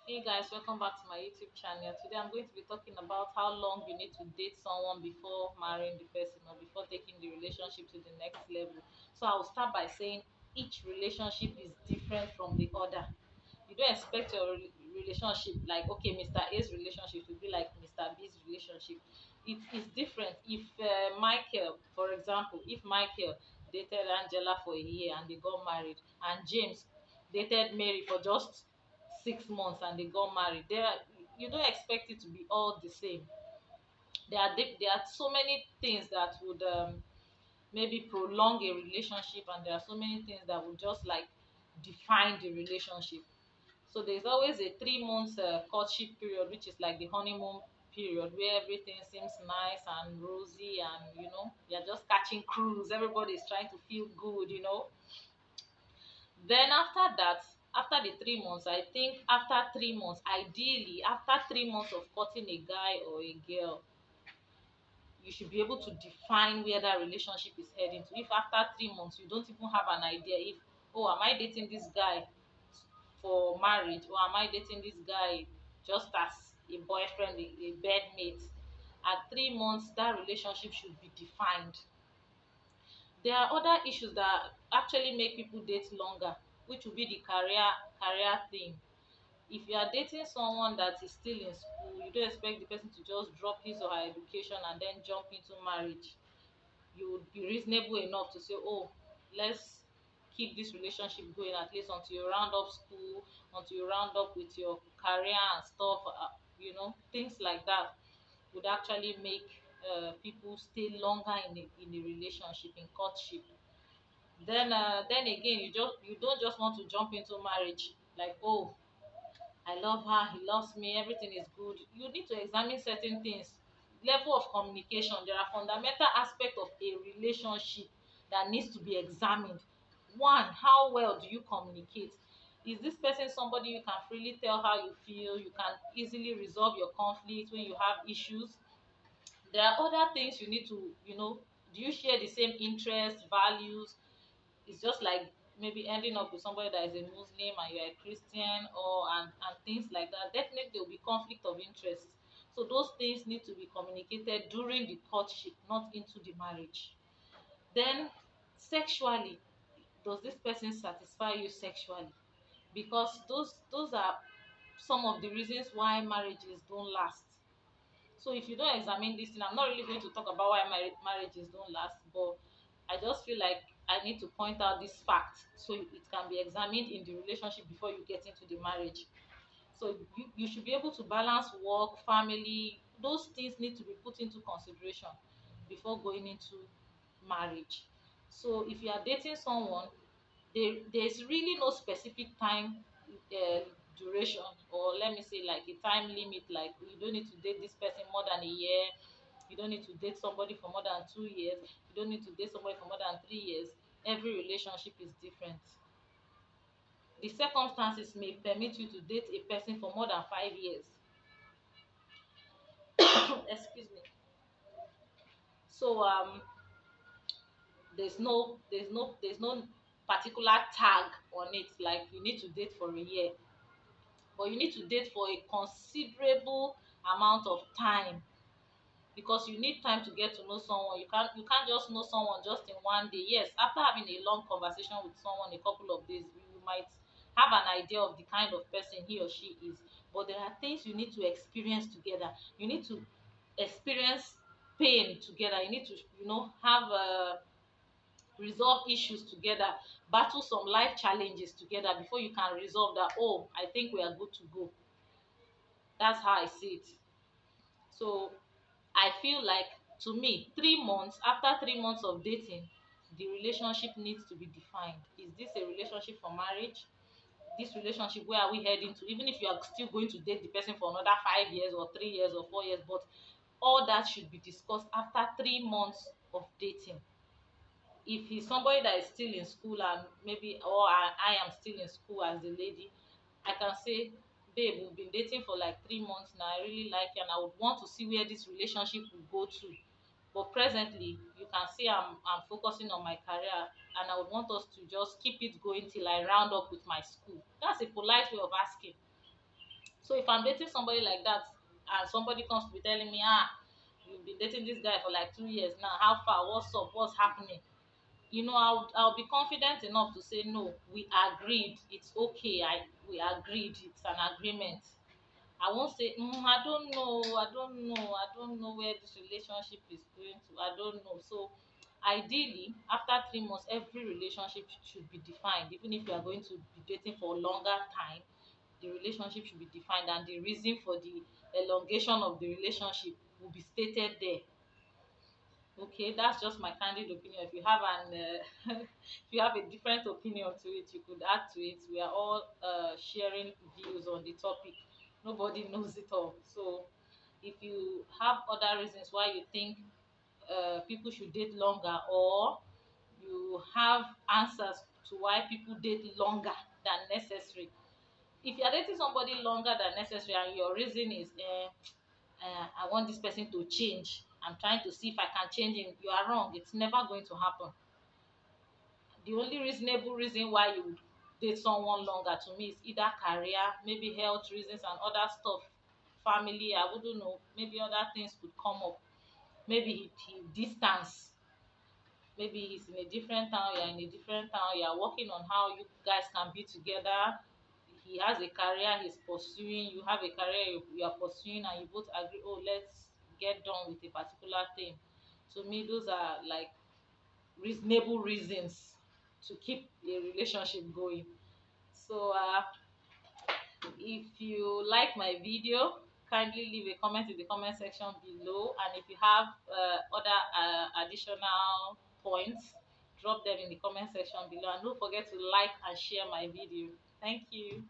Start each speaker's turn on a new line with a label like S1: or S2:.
S1: Hey guys, welcome back to my YouTube channel. Today I'm going to be talking about how long you need to date someone before marrying the person or before taking the relationship to the next level. So I'll start by saying each relationship is different from the other. You don't expect your relationship like okay, Mr. A's relationship to be like Mr. B's relationship. It is different. If Michael, for example, if Michael dated Angela for a year and they got married, and James dated Mary for just 6 months and they got married. You don't expect it to be all the same. There are so many things that would maybe prolong a relationship, and there are so many things that would just like define the relationship. So there's always a 3 months courtship period, which is like the honeymoon period, where everything seems nice and rosy, and you're just catching cruise. Everybody is trying to feel good. Then after that, after the 3 months, I think after 3 months, ideally after 3 months of courting a guy or a girl, you should be able to define where that relationship is heading to. If after 3 months you don't even have an idea if, oh, am I dating this guy for marriage, or am I dating this guy just as a boyfriend, a bedmate, at 3 months that relationship should be defined. There are other issues that actually make people date longer, which will be the career thing. If you are dating someone that is still in school, you don't expect the person to just drop his or her education and then jump into marriage. You would be reasonable enough to say, oh, let's keep this relationship going at least until you round up school, until you round up with your career and stuff. Things like that would actually make people stay longer in a relationship, in courtship. Then again, you don't just want to jump into marriage like, oh, I love her, he loves me, everything is good. You need to examine certain things. Level of communication. There are fundamental aspects of a relationship that needs to be examined. One, how well do you communicate? Is this person somebody you can freely tell how you feel? You can easily resolve your conflicts when you have issues. There are other things you need to, do you share the same interests, values? It's just like maybe ending up with somebody that is a Muslim and you're a Christian, or and things like that. Definitely there will be conflict of interest. So those things need to be communicated during the courtship, not into the marriage. Then sexually, does this person satisfy you sexually? Because those are some of the reasons why marriages don't last. So if you don't examine this thing, I'm not really going to talk about why marriages don't last, but I just feel like I need to point out this fact so it can be examined in the relationship before you get into the marriage. So you should be able to balance work, family. Those things need to be put into consideration before going into marriage. So if you are dating someone, there's really no specific time uh, duration, or let me say like a time limit, like you don't need to date this person more than a year, you don't need to date somebody for more than 2 years, you don't need to date somebody for more than 3 years. Every relationship is different. The circumstances may permit you to date a person for more than 5 years. Excuse me. So there's no particular tag on it like you need to date for a year, but you need to date for a considerable amount of time, because you need time to get to know someone. You can't just know someone just in one day. Yes, after having a long conversation with someone a couple of days, you might have an idea of the kind of person he or she is, but there are things you need to experience together. You need to experience pain together. You need to have resolve issues together, battle some life challenges together before you can resolve that, oh, I think we are good to go. That's how I see it. So I feel like, to me, 3 months, after 3 months of dating, the relationship needs to be defined. Is this a relationship for marriage? This relationship, where are we heading to? Even if you are still going to date the person for another 5 years or 3 years or 4 years, but all that should be discussed after 3 months of dating. If he's somebody that is still in school, and maybe, or I am still in school as a lady, I can say, babe, we've been dating for like 3 months now, I really like you and I would want to see where this relationship will go to. But presently, you can see I'm focusing on my career, and I would want us to just keep it going till I round up with my school. That's a polite way of asking. So if I'm dating somebody like that and somebody comes to be telling me, you've been dating this guy for like 2 years now, how far, what's up, what's happening, I'll be confident enough to say no. We agreed. It's okay. We agreed. It's an agreement. I won't say I don't know. I don't know where this relationship is going to. I don't know. So ideally, after 3 months, every relationship should be defined. Even if you are going to be dating for a longer time, the relationship should be defined, and the reason for the elongation of the relationship will be stated there. Okay, that's just my candid opinion. If you have if you have a different opinion to it, you could add to it. We are all sharing views on the topic. Nobody knows it all. So, if you have other reasons why you think people should date longer, or you have answers to why people date longer than necessary. If you are dating somebody longer than necessary and your reason is I want this person to change. I'm trying to see if I can change him. You are wrong. It's never going to happen. The only reasonable reason why you would date someone longer to me is either career, maybe health reasons and other stuff, family. I wouldn't know. Maybe other things could come up. Maybe he distance. Maybe he's in a different town, you're in a different town, you're working on how you guys can be together. He has a career he's pursuing, you have a career you are pursuing, and you both agree, oh, let's get done with a particular thing. To me, those are like reasonable reasons to keep a relationship going. So if you like my video, kindly leave a comment in the comment section below, and if you have other additional points, drop them in the comment section below, and don't forget to like and share my video. Thank you.